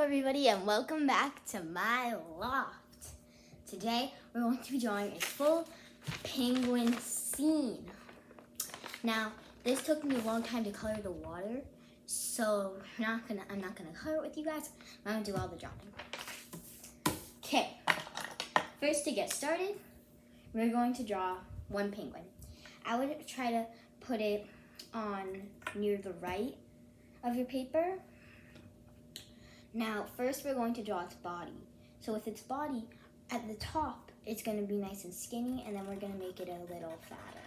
everybody, and welcome back to my loft. Today we're going to be drawing a full penguin scene. Now this took me a long time to color the water, so I'm not gonna color it with you guys. I'm gonna do all the drawing. Okay, first to get started, we're going to draw one penguin. I would try to put it on near the right of your paper. Now, first we're going to draw its body. So with its body, at the top, it's going to be nice and skinny, and then we're going to make it a little fatter.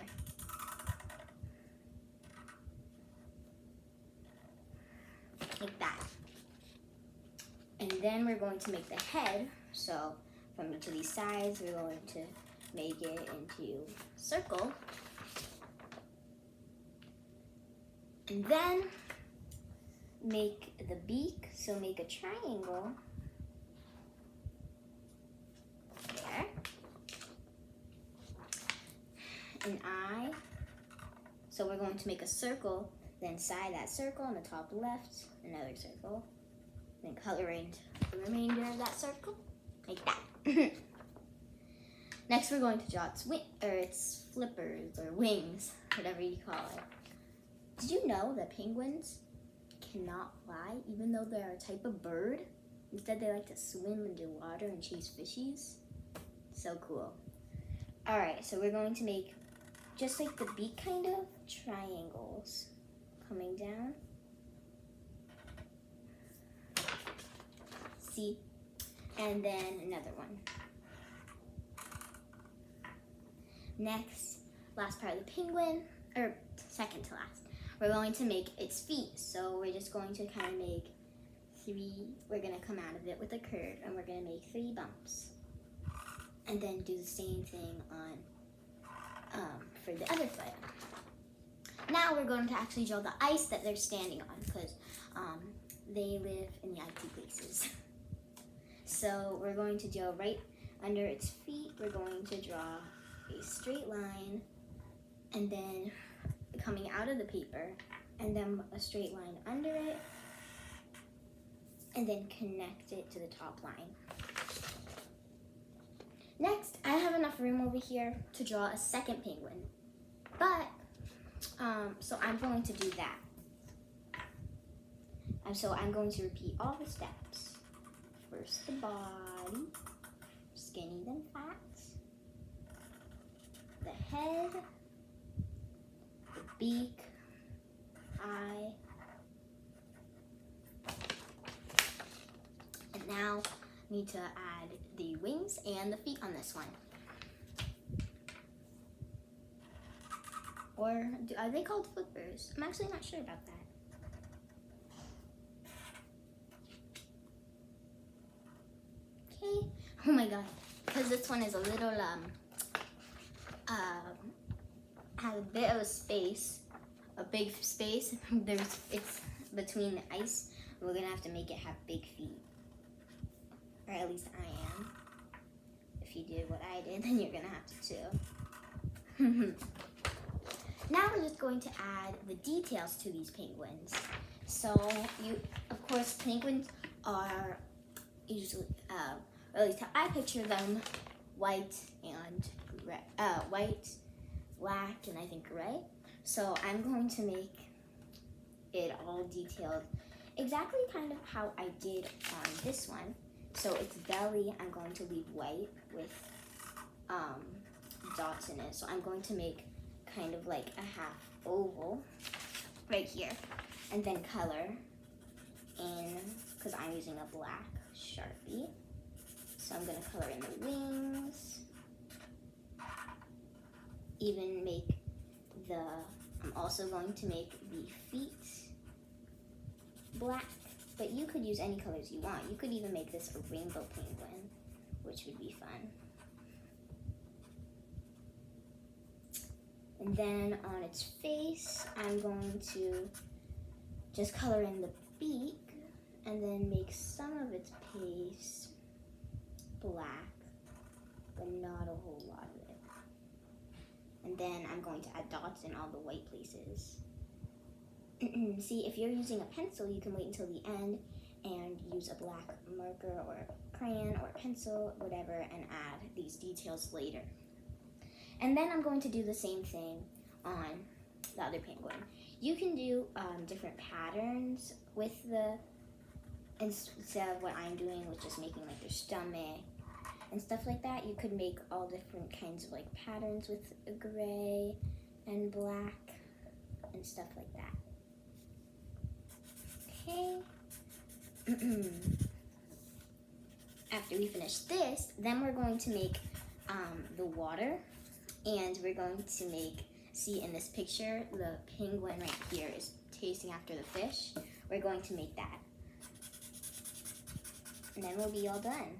Like that. And then we're going to make the head. So from each of these sides, we're going to make it into a circle. And then make the beak, so make a triangle there, an eye, so we're going to make a circle, then inside that circle on the top left, another circle, then color in the remainder of that circle, like that. Next we're going to draw its flippers or wings, whatever you call it. Did you know that penguins cannot fly, even though they're a type of bird? Instead, they like to swim underwater and chase fishies. So cool. All right, so we're going to make just like the beak kind of triangles coming down. See? And then another one. Next, last part of the penguin, or second to last. We're going to make its feet, so we're just going to kind of make we're going to come out of it with a curve, and we're going to make 3 bumps. And then do the same thing on for the other foot. Now we're going to actually draw the ice that they're standing on, because they live in the icy places. So we're going to draw right under its feet, we're going to draw a straight line, and then coming out of the paper, and then a straight line under it, and then connect it to the top line. Next, I have enough room over here to draw a second penguin, but so I'm going to do that. And so I'm going to repeat all the steps. First the body, skinny then fat, the head, beak, eye, and now I need to add the wings and the feet on this one. Or are they called flippers? I'm actually not sure about that. Okay. Oh my god, because this one is a little has a bit of a space, a big space. It's between the ice. We're gonna have to make it have big feet, or at least I am. If you did what I did, then you're gonna have to too. Now we're just going to add the details to these penguins. So of course, penguins are usually, or at least how I picture them, white and white, black, and I think gray. So I'm going to make it all detailed exactly kind of how I did on this one. So its belly, I'm going to leave white with dots in it. So I'm going to make kind of like a half oval right here, and then color in, because I'm using a black Sharpie. So I'm going to color in the wings, even make I'm also going to make the feet black, but you could use any colors you want. You could even make this a rainbow penguin, which would be fun. And then on its face, I'm going to just color in the beak, and then make some of its face black, but not a whole lot of it. And then I'm going to add dots in all the white places. See, if you're using a pencil, you can wait until the end and use a black marker or crayon or pencil, whatever, and add these details later. And then I'm going to do the same thing on the other penguin. You can do different patterns with instead of what I'm doing, which is making like their stomach and stuff like that. You could make all different kinds of like patterns with gray and black and stuff like that. Okay. After we finish this, then we're going to make the water, and we're going to make, see in this picture, the penguin right here is tasting after the fish. We're going to make that. And then we'll be all done.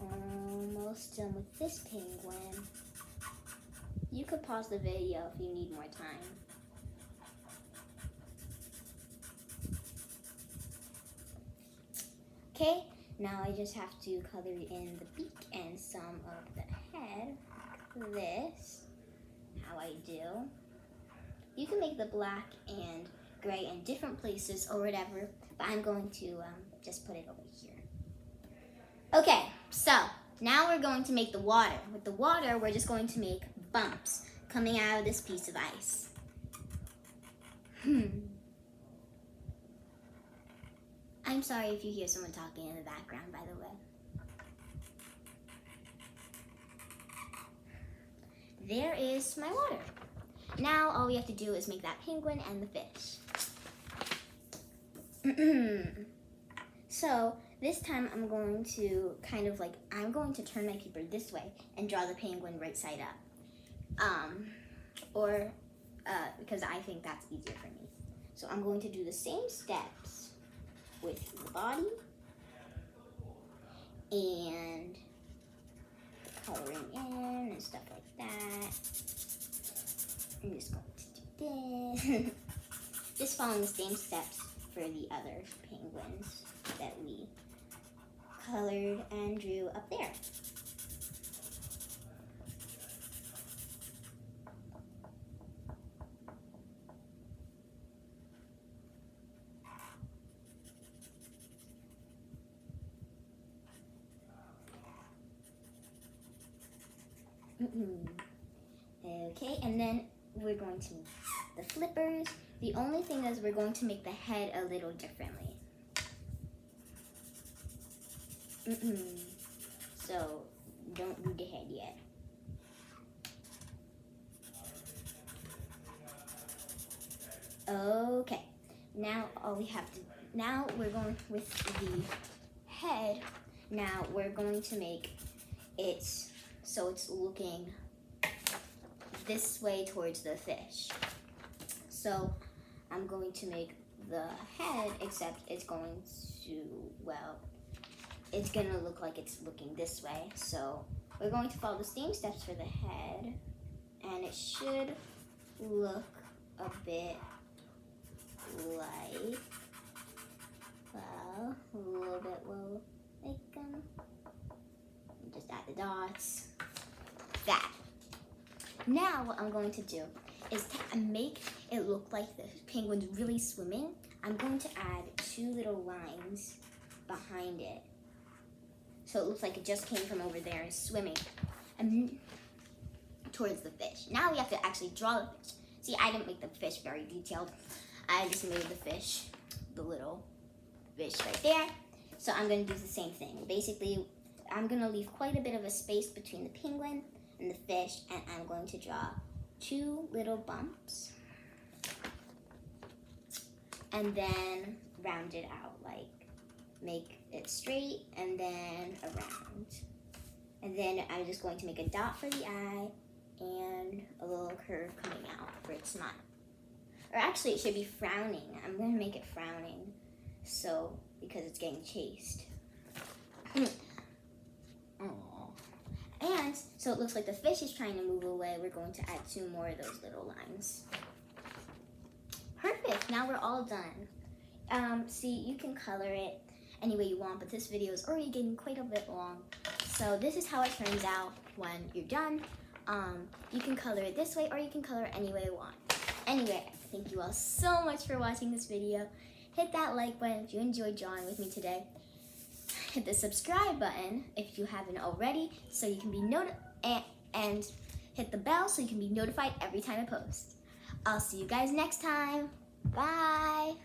Almost done with this penguin. You could pause the video if you need more time. Okay, now I just have to color in the beak and some of the head, like this, how I do. You can make the black and gray in different places or whatever, but I'm going to just put it over here. Okay, so now we're going to make the water. With the water, we're just going to make bumps coming out of this piece of ice. I'm sorry if you hear someone talking in the background, by the way. There is my water. Now all we have to do is make that penguin and the fish. So this time I'm going to I'm going to turn my paper this way and draw the penguin right side up. Because I think that's easier for me. So I'm going to do the same steps with the body and coloring in and stuff like that. I'm just going to do this. Just following the same steps for the other penguins that we colored and drew up there. Okay, and then we're going to make the flippers. The only thing is we're going to make the head a little differently. So don't do the head yet. Okay, now all we have to, now we're going with the head. Now we're going to make it so it's looking this way towards the fish. So I'm going to make the head, except it's going to, well, it's gonna look like it's looking this way. So we're going to follow the same steps for the head, and it should look a bit like, well, a little bit low, like, just add the dots, that. Now what I'm going to do is to make it look like the penguin's really swimming. I'm going to add 2 little lines behind it, so it looks like it just came from over there and swimming and towards the fish. Now we have to actually draw the fish. See, I didn't make the fish very detailed. I just made the fish, the little fish right there. So I'm going to do the same thing. Basically, I'm going to leave quite a bit of a space between the penguin and the fish, and I'm going to draw 2 little bumps and then round it out, like make it straight and then around. And then I'm just going to make a dot for the eye and a little curve coming out for its smile. Or actually it should be frowning. I'm going to make it frowning, so because it's getting chased. And so it looks like the fish is trying to move away. We're going to add 2 more of those little lines. Perfect, now we're all done. See, you can color it any way you want, but this video is already getting quite a bit long. So this is how it turns out when you're done. You can color it this way or you can color it any way you want. Anyway, thank you all so much for watching this video. Hit that like button if you enjoyed drawing with me today. Hit the subscribe button if you haven't already so you can be and hit the bell so you can be notified every time I post. I'll see you guys next time. Bye!